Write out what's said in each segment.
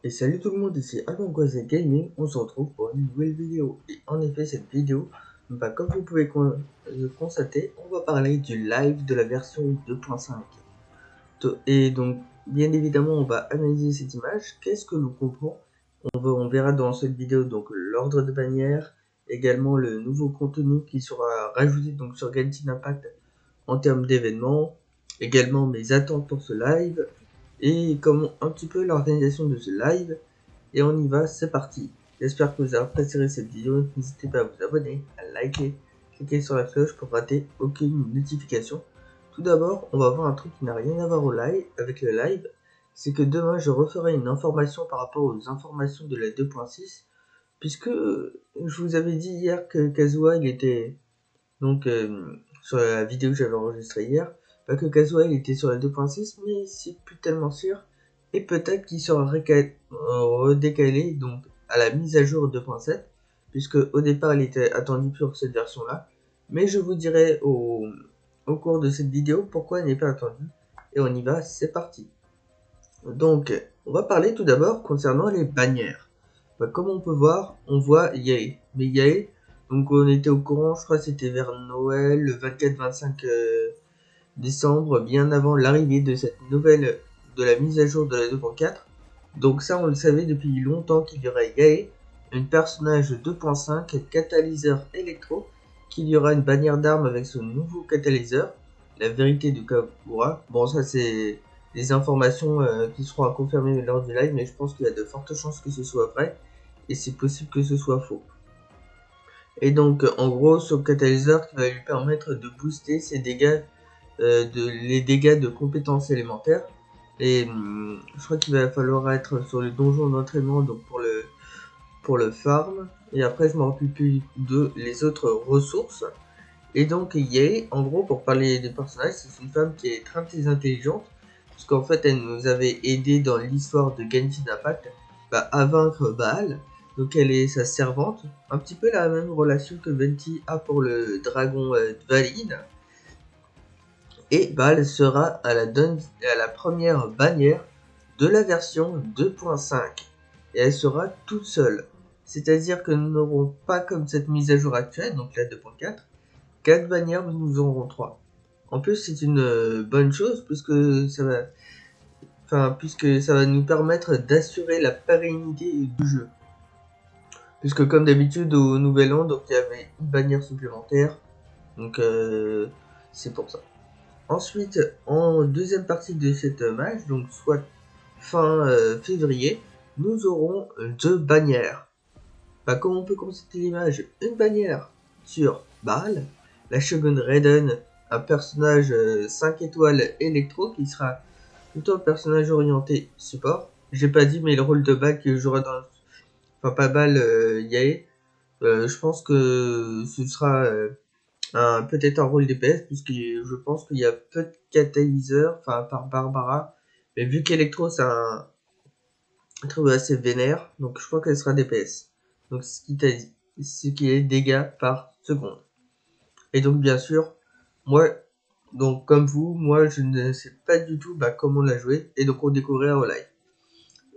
Et salut tout le monde, ici Alongoise Gaming, on se retrouve pour une nouvelle vidéo. Et en effet, cette vidéo, comme vous pouvez le constater, on va parler du live de la version 2.5. Et donc, bien évidemment, on va analyser cette image. Qu'est-ce que nous comprenons? On verra dans cette vidéo donc l'ordre de bannière, également le nouveau contenu qui sera rajouté donc sur Genshin Impact en termes d'événements, également mes attentes pour ce live, et comment un petit peu l'organisation de ce live. Et on y va, c'est parti. J'espère que vous avez apprécié cette vidéo. N'hésitez pas à vous abonner, à liker, cliquer sur la cloche pour rater aucune notification. Tout d'abord, on va voir un truc qui n'a rien à voir au live, avec le live. C'est que demain, je referai une information par rapport aux informations de la 2.6. Puisque je vous avais dit hier que Kazuha, il était... Donc, sur la vidéo que j'avais enregistrée hier, que Kazuha, il était sur la 2.6, mais c'est plus tellement sûr. Et peut-être qu'il sera redécalé donc à la mise à jour 2.7, puisque au départ il était attendu pour cette version là, mais je vous dirai au cours de cette vidéo pourquoi il n'est pas attendu, et on y va, c'est parti. Donc on va parler tout d'abord concernant les bannières. Comme on peut voir, on voit Yae, mais Yae, donc on était au courant, je crois que c'était vers Noël, le 24-25 décembre, bien avant l'arrivée de cette nouvelle, de la mise à jour de la 2.4. Donc ça, on le savait depuis longtemps qu'il y aurait Yae, un personnage 2.5 catalyseur électro, qu'il y aura une bannière d'armes avec son nouveau catalyseur, la vérité de Kagura. Bon, ça c'est des informations qui seront à confirmer lors du live, mais je pense qu'il y a de fortes chances que ce soit vrai, et c'est possible que ce soit faux. Et donc, en gros, ce catalyseur qui va lui permettre de booster ses dégâts, les dégâts de compétences élémentaires. Et je crois qu'il va falloir être sur le donjon d'entraînement donc pour le farm. Et après, je me rappelle plus de les autres ressources. Et donc, Yae, en gros, pour parler des personnages, c'est une femme qui est très intelligente. Parce qu'en fait, elle nous avait aidé dans l'histoire de Genshin Impact à vaincre Baal. Donc, elle est sa servante. Un petit peu la même relation que Venti a pour le dragon Dvalin. Et Baal sera à la première bannière de la version 2.5. Et elle sera toute seule. C'est-à-dire que nous n'aurons pas comme cette mise à jour actuelle, donc la 2.4, 4 bannières, nous en aurons 3. En plus, c'est une bonne chose puisque ça va nous permettre d'assurer la pérennité du jeu. Puisque comme d'habitude au Nouvel An, donc il y avait une bannière supplémentaire. Donc c'est pour ça. Ensuite, en deuxième partie de cette match, donc soit fin février, nous aurons 2 bannières. Comme on peut constater l'image, une bannière sur Baal, la Shogun Raiden, un personnage 5 étoiles électro qui sera plutôt un personnage orienté support. J'ai pas dit, mais le rôle de Baal que jouera dans... Enfin, pas Baal, Yae. Je pense que ce sera peut-être un rôle DPS, puisque je pense qu'il y a peu de catalyseurs, enfin, par Barbara. Mais vu qu'Electro, c'est un truc assez vénère, donc je crois qu'elle sera DPS. Donc, ce qui est dégâts par seconde. Et donc, bien sûr, moi, donc comme vous, moi, je ne sais pas du tout comment la jouer, et donc on découvrira au live.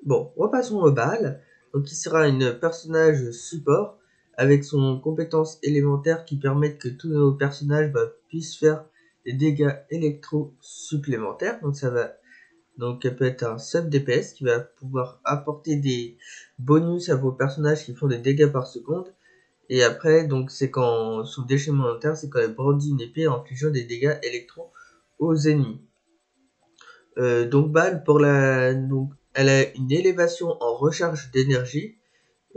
Bon, repassons au Baal, donc il sera un personnage support, avec son compétence élémentaire qui permettent que tous nos personnages puissent faire des dégâts électro supplémentaires. Donc ça va, donc elle peut être un sub DPS qui va pouvoir apporter des bonus à vos personnages qui font des dégâts par seconde. Et après, donc c'est quand son déchaînement élémentaire, c'est quand elle brandit une épée en infligeant des dégâts électro aux ennemis. Donc Baal elle a une élévation en recharge d'énergie.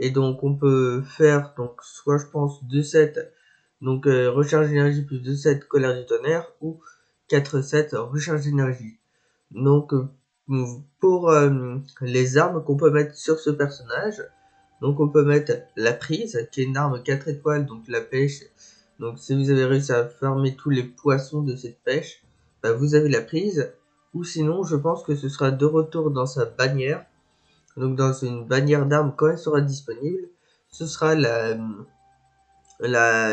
Et donc on peut faire donc soit je pense 2-7, donc recharge d'énergie plus 2-7 colère du tonnerre, ou 4-7 recharge d'énergie. Donc pour les armes qu'on peut mettre sur ce personnage, donc on peut mettre la prise qui est une arme 4 étoiles, donc la pêche. Donc si vous avez réussi à farmer tous les poissons de cette pêche, vous avez la prise. Ou sinon je pense que ce sera de retour dans sa bannière, donc dans une bannière d'armes quand elle sera disponible. Ce sera la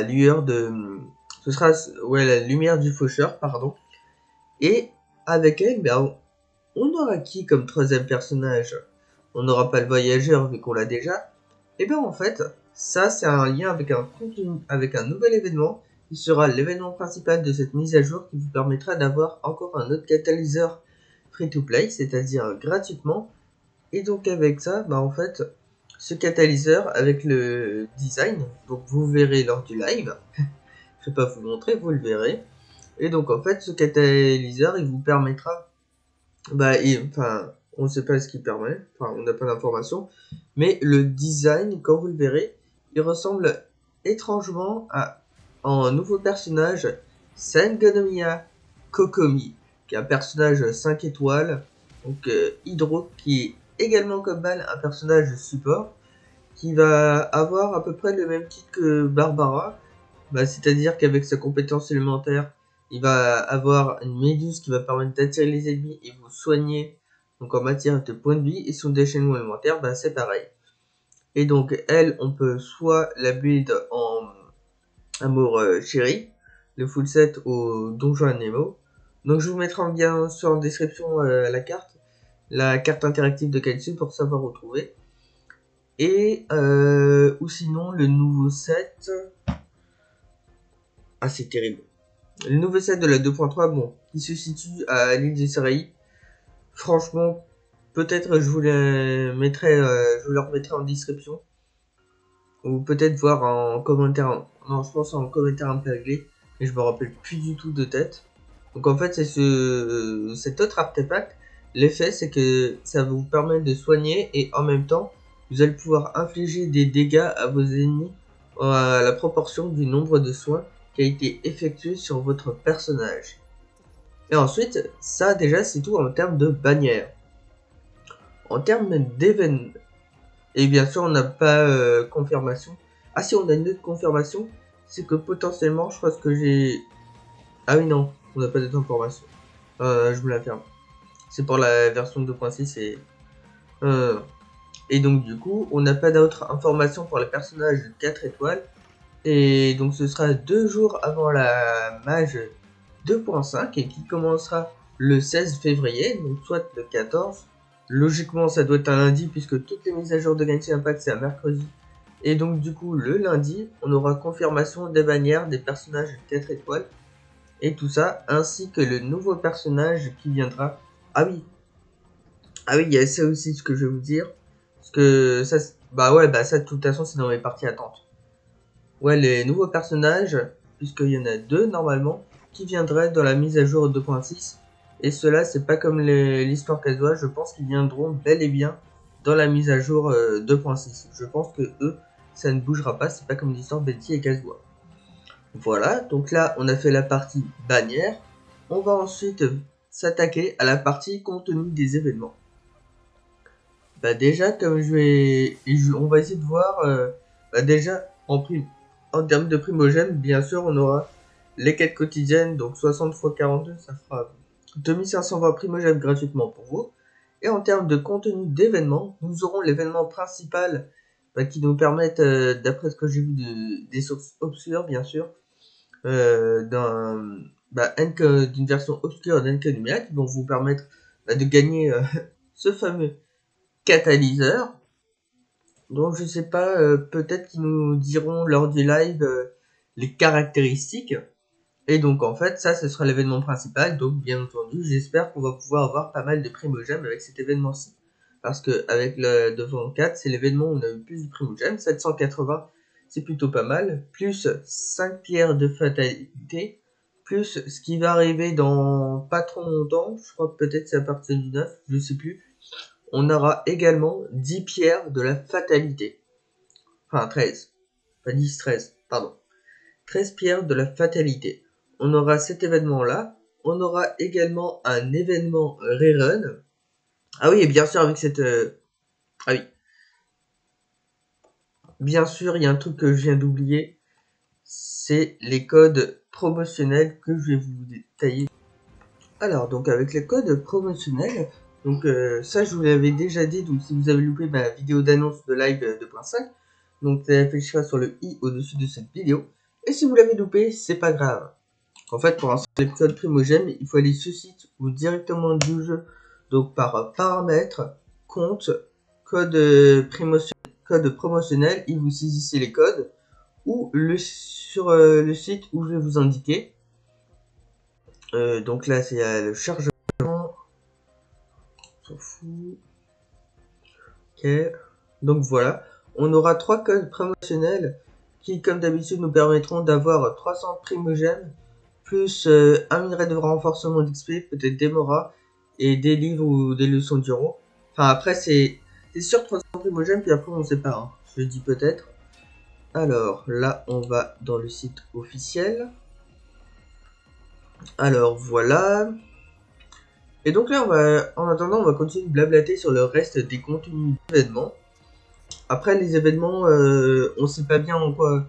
lueur de... Ce sera la lumière du faucheur, pardon. Et avec elle, on aura qui comme troisième personnage? on n'aura pas le voyageur vu qu'on l'a déjà. Et bien en fait, ça c'est un lien avec un contenu, avec un nouvel événement qui sera l'événement principal de cette mise à jour qui vous permettra d'avoir encore un autre catalyseur free to play, c'est-à-dire gratuitement. Et donc avec ça, bah en fait, ce catalyseur avec le design, donc vous verrez lors du live, je vais pas vous le montrer, vous le verrez. Et donc en fait, ce catalyseur, il vous permettra, enfin, on ne sait pas ce qu'il permet, enfin, on n'a pas d'informations, mais le design, quand vous le verrez, il ressemble étrangement à un nouveau personnage, Sangonomiya Kokomi, qui est un personnage 5 étoiles, donc Hydro, qui est également comme Bal un personnage support, qui va avoir à peu près le même titre que Barbara, c'est-à-dire qu'avec sa compétence élémentaire, il va avoir une méduse qui va permettre d'attirer les ennemis et vous soigner donc en matière de points de vie, et son déchaînement élémentaire, c'est pareil. Et donc elle, on peut soit la build en amour chéri, le full set au donjon Nemo. Donc je vous mettrai bien sûr en description la carte interactive de Kaitsu pour savoir où trouver. Et ou sinon le nouveau set. Ah, c'est terrible. Le nouveau set de la 2.3, bon, qui se situe à l'île de Saraï. Franchement, peut-être je vous le remettrai en description. Ou peut-être voir en commentaire. Non, je pense en commentaire un peu réglé. Mais je me rappelle plus du tout de tête. Donc en fait, c'est cet autre artefact. L'effet, c'est que ça va vous permettre de soigner et en même temps, vous allez pouvoir infliger des dégâts à vos ennemis à la proportion du nombre de soins qui a été effectué sur votre personnage. Et ensuite, ça déjà c'est tout en termes de bannière. En termes d'événements, et bien sûr on n'a pas confirmation. Ah si, on a une autre confirmation, c'est que potentiellement, je pense que j'ai... Ah oui non, on n'a pas d'autre information. Je vous la ferme. C'est pour la version 2.6 et... et donc du coup, on n'a pas d'autres informations pour les personnages 4 étoiles. Et donc ce sera 2 jours avant la mage 2.5 et qui commencera le 16 février, donc soit le 14. Logiquement ça doit être un lundi puisque toutes les mises à jour de Genshin Impact c'est un mercredi. Et donc du coup le lundi on aura confirmation des bannières des personnages 4 étoiles et tout ça, ainsi que le nouveau personnage qui viendra. Ah oui, il y a ça aussi ce que je vais vous dire. Parce que ça, ça de toute façon c'est dans mes parties attentes. Ouais, les nouveaux personnages, puisqu'il y en a 2 normalement, qui viendraient dans la mise à jour 2.6. Et cela, c'est pas comme l'histoire Kazuha, je pense qu'ils viendront bel et bien dans la mise à jour 2.6. Je pense que eux, ça ne bougera pas, c'est pas comme l'histoire Betty et Kazuha. Voilà, donc là, on a fait la partie bannière. On va ensuite s'attaquer à la partie contenu des événements. Déjà, comme on va essayer de voir, déjà, en termes de primogène, bien sûr, on aura les quêtes quotidiennes, donc 60 x 42, ça fera 2520 primogènes gratuitement pour vous. Et en termes de contenu d'événements, nous aurons l'événement principal qui nous permettent, d'après ce que j'ai vu, des sources obscures, bien sûr, d'une version obscure d'Enkanomia qui vont vous permettre de gagner ce fameux catalyseur. Donc je sais pas, peut-être qu'ils nous diront lors du live les caractéristiques. Et donc en fait ça ce sera l'événement principal. Donc bien entendu j'espère qu'on va pouvoir avoir pas mal de primogèmes avec cet événement-ci. Parce que avec le 2.4 c'est l'événement où on a eu plus de primogèmes. 780 c'est plutôt pas mal. Plus 5 pierres de fatalité. Plus ce qui va arriver dans pas trop longtemps. Je crois que peut-être c'est à partir du 9, je sais plus. On aura également 10 pierres de la fatalité. Enfin 13. Pas 10, 13, pardon. 13 pierres de la fatalité. On aura cet événement-là. On aura également un événement rerun. Ah oui, et bien sûr avec cette... Ah oui. Bien sûr, il y a un truc que je viens d'oublier. C'est les codes promotionnels que je vais vous détailler. Alors, donc avec les codes promotionnels, donc ça je vous l'avais déjà dit, donc si vous avez loupé ma vidéo d'annonce de live 2.5, donc ça affichera sur le i au-dessus de cette vidéo. Et si vous l'avez loupé, c'est pas grave. En fait, pour installer le code Primogem, il faut aller sur site ou directement du jeu, donc par paramètres, compte, code, code promotionnel et vous saisissez les codes ou sur le site où je vais vous indiquer. Donc là c'est le chargement. On s'en fout. Ok. Donc voilà. On aura 3 codes promotionnels qui, comme d'habitude, nous permettront d'avoir 300 primogènes, plus 1 minerai de renforcement d'XP, peut-être des moras, et des livres ou des leçons d'euro. Enfin, après, c'est sûr 300 primogènes, puis après, on sait pas. Hein. Je dis peut-être. Alors, là, on va dans le site officiel. Alors, voilà. Et donc là, en attendant, on va continuer de blablater sur le reste des contenus d'événements. Après, les événements, on sait pas bien en quoi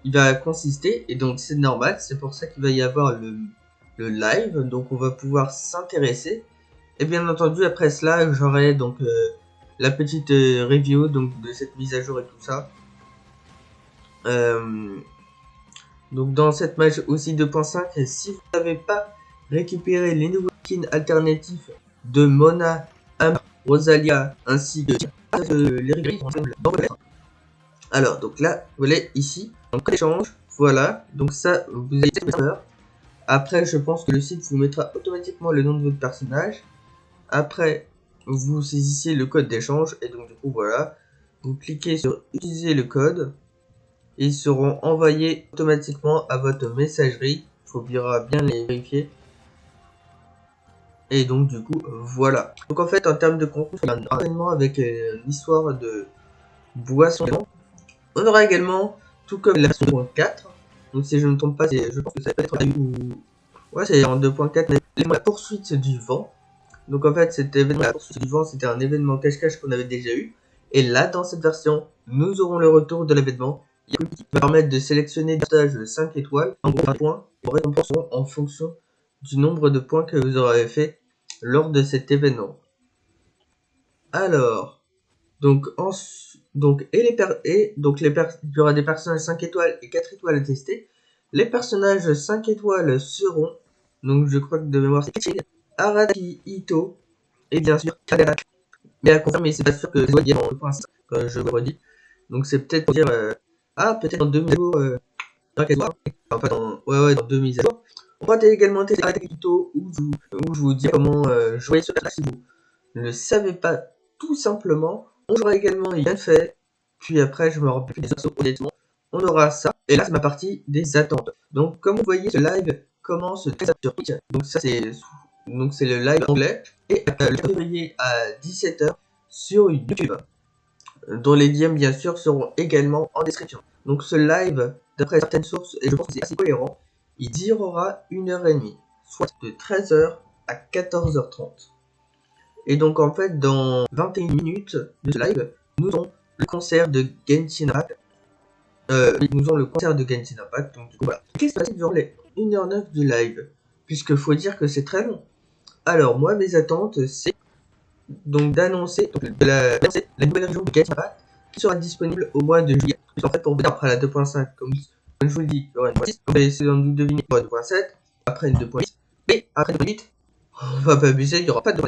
il va consister, et donc c'est normal, c'est pour ça qu'il va y avoir le live, donc on va pouvoir s'intéresser. Et bien entendu, après cela, j'aurai donc la petite review donc, de cette mise à jour et tout ça. Donc dans cette match aussi 2.5, si vous n'avez pas récupéré les nouveaux skins alternatifs de Mona, Amber, Rosalia, ainsi que les régris dans le lettre. Alors, donc là, vous voyez ici, donc échange, voilà, donc ça, vous avez peur. Après, je pense que le site vous mettra automatiquement le nom de votre personnage. Après, vous saisissez le code d'échange, et donc du coup, voilà, vous cliquez sur utiliser le code, et ils seront envoyés automatiquement à votre messagerie. Il faudra bien les vérifier. Et donc du coup, voilà. Donc en fait, en termes de contenu, il y a un entraînement avec l'histoire de boisson. On aura également, tout comme la version 2.4, donc si je ne me trompe pas, je pense que ça peut être ouais, c'est en 2.4, la poursuite du vent. Donc en fait, cet événement, la poursuite du vent, c'était un événement cache-cache qu'on avait déjà eu. Et là, dans cette version, nous aurons le retour de l'événement qui va permettre de sélectionner des stages de 5 étoiles, en gros un point, pour récompenser en fonction du nombre de points que vous aurez fait lors de cet événement. Alors, donc, il y aura des personnages 5 étoiles et 4 étoiles à tester. Les personnages 5 étoiles seront, donc je crois que de mémoire c'est Kichin, Araki Ito, et bien sûr Kagana. Mais à confirmer, c'est pas sûr que c'est dire en 2.5, comme je le redis. Donc c'est peut-être pour dire, peut-être dans 2 mises à jour, 5 étoiles, enfin dans 2 mises à jour. On va également tester Araki Ito, où je vous dis comment jouer sur la si vous ne le savez pas tout simplement. On jouera également Yann fait, puis après je me rappelle plus des assos honnêtement. On aura ça, et là c'est ma partie des attentes. Donc comme vous voyez, ce live commence très sur Twitch, donc ça c'est le live anglais, et le février à 17 h sur YouTube, dont les liens bien sûr seront également en description. Donc ce live, d'après certaines sources, et je pense que c'est assez cohérent, il durera 1h30, soit de 13 h à 14 h 30. Et donc en fait, dans 21 minutes de ce live, nous aurons le concert de Genshin Impact. Donc du coup voilà. Qu'est-ce qui se passe durant les 1h09 du live? Puisque faut dire que c'est très long. Alors moi, mes attentes, c'est donc d'annoncer la nouvelle région de Genshin Impact qui sera disponible au mois de juillet. En fait, pour vous dire, après la 2.5, comme je vous le dis, il y aura une 2.6, on va essayer de nous deviner pour la 2.7, après une 2.8, et après une 2.8, on va pas abuser, il n'y aura pas de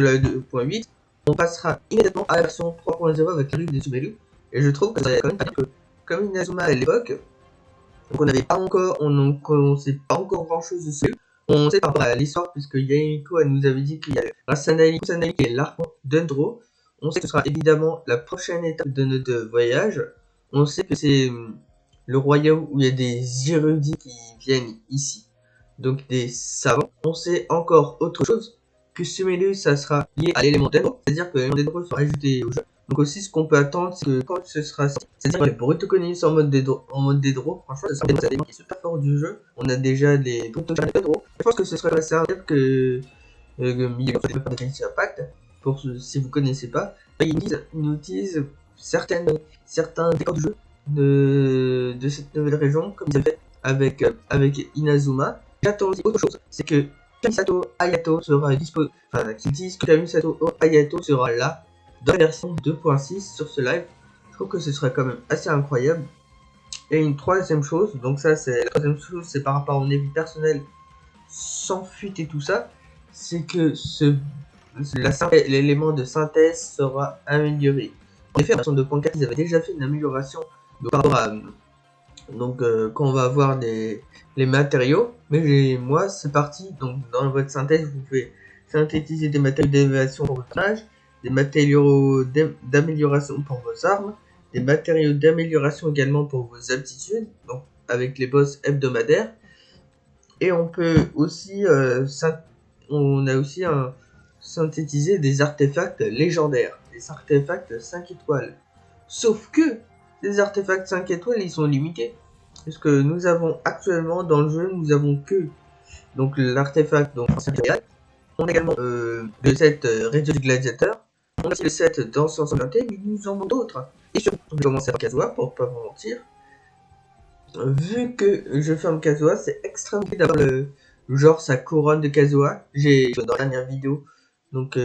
la 2.8, on passera immédiatement à la version 3.0 avec l'arrivée des Sumeru. Et je trouve que ça quand même pas que, comme Inazuma à l'époque, donc on n'avait pas encore, on sait pas encore grand chose de Sumeru. On sait par rapport à l'histoire, puisque Yamiko nous avait dit qu'il y a un Sanami qui est l'arc d'Undro. On sait que ce sera évidemment la prochaine étape de notre voyage. On sait que c'est le royaume où il y a des érudits qui viennent ici, donc des savants. On sait encore autre chose, que Sumeru ça sera lié à l'élément d'Endro, c'est-à-dire que l'élément d'Endro sera ajouté au jeu. Donc aussi ce qu'on peut attendre, c'est que quand ce sera sorti, c'est-à-dire que Boruto Konis en mode d'Endro, franchement c'est un élément qui est super fort du jeu. On a déjà des d'Endro. Je pense que ce serait assez incroyable que Miyako ne pas de Genshin Impact, pour si vous connaissez pas, ils nous utilisent certains décors du jeu de cette nouvelle région, comme ils ont fait avec Inazuma. J'attends aussi autre chose, c'est que Kamisato Hayato sera disponible, enfin qu'ils disent que Kamisato Hayato sera là dans la version 2.6 sur ce live. Je trouve que ce serait quand même assez incroyable. Et une troisième chose, donc ça c'est la troisième chose, c'est par rapport à mon avis personnel, sans fuite et tout ça, c'est que l'élément de synthèse sera amélioré. En effet, en version 2.4, ils avaient déjà fait une amélioration par rapport à quand on va avoir les matériaux. Mais moi, c'est parti. Donc, dans votre synthèse, vous pouvez synthétiser des matériaux d'élévation pour votre personnage, des matériaux d'amélioration pour vos armes, des matériaux d'amélioration également pour vos aptitudes, donc avec les boss hebdomadaires. Et on peut aussi, synthétiser des artefacts légendaires, des artefacts 5 étoiles. Sauf que les artefacts 5 étoiles, ils sont limités. Parce que nous avons actuellement dans le jeu, nous avons que donc l'artefact 5 étoiles. On a également le set réduit du gladiateur. On a aussi le set danseur ensanglanté, mais nous en avons d'autres. Et surtout, je vais commencer par Kazuha pour pas vous mentir. Vu que je ferme Kazuha, c'est extrêmement compliqué d'avoir le genre sa couronne de Kazuha. J'ai dans la dernière vidéo. Donc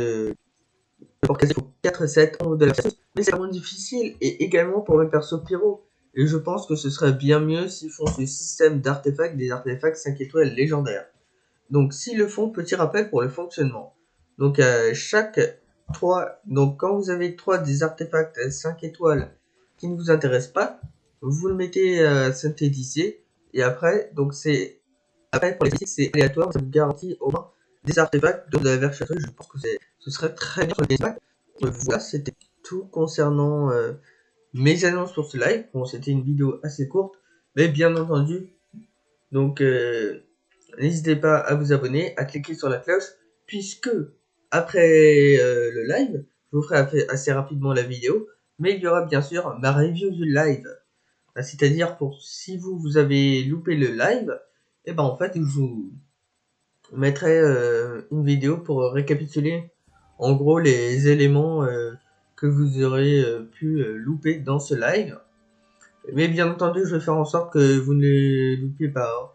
pour Kazuha, il faut 4 sets en haut de la pièce. Mais c'est vraiment difficile. Et également pour mes persos pyro. Et je pense que ce serait bien mieux s'ils font ce système d'artefacts, des artefacts 5 étoiles légendaires. Donc s'ils le font, petit rappel pour le fonctionnement. Donc donc quand vous avez 3 des artefacts 5 étoiles qui ne vous intéressent pas, vous le mettez à synthétiser. Et après, donc après pour les critiques, c'est aléatoire, ça vous garantit au moins des artefacts de la version. Je pense que ce serait très bien sur le gameplay. Voilà, c'était tout concernant mes annonces pour ce live. Bon, c'était une vidéo assez courte, mais bien entendu, donc n'hésitez pas à vous abonner, à cliquer sur la cloche, puisque après le live, je vous ferai assez rapidement la vidéo, mais il y aura bien sûr ma review du live. C'est-à-dire pour si vous avez loupé le live, et ben en fait je vous mettrai une vidéo pour récapituler en gros les éléments que vous aurez pu louper dans ce live. Mais bien entendu, je vais faire en sorte que vous ne les loupiez pas. Hein.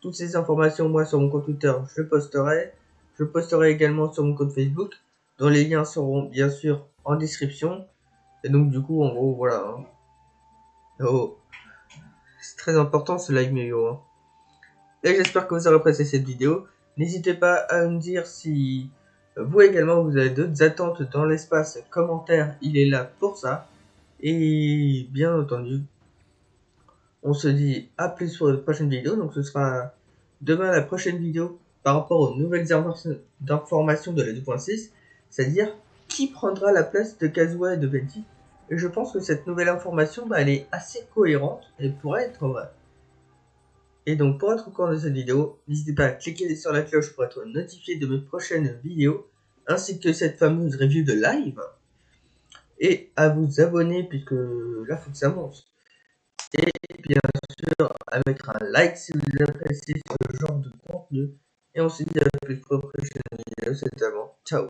Toutes ces informations, moi, sur mon compte Twitter, je posterai. Je posterai également sur mon compte Facebook, dont les liens seront bien sûr en description. Et donc, du coup, en gros, voilà. Hein. Oh. C'est très important ce live Meyo. Hein. Et j'espère que vous aurez apprécié cette vidéo. N'hésitez pas à me dire si vous également vous avez d'autres attentes dans l'espace commentaire. Il est là pour ça. Et bien entendu, on se dit à plus pour une prochaine vidéo. Donc ce sera demain la prochaine vidéo par rapport aux nouvelles informations de la 2.6. C'est-à-dire qui prendra la place de Kazuha et de Venti. Et je pense que cette nouvelle information, elle est assez cohérente et pourrait être vraie. Et donc pour être au courant de cette vidéo, n'hésitez pas à cliquer sur la cloche pour être notifié de mes prochaines vidéos, ainsi que cette fameuse review de live, et à vous abonner puisque là faut que ça monte. Et bien sûr à mettre un like si vous appréciez ce genre de contenu. Et on se dit à plus pour la prochaine vidéo, c'est avant. Ciao.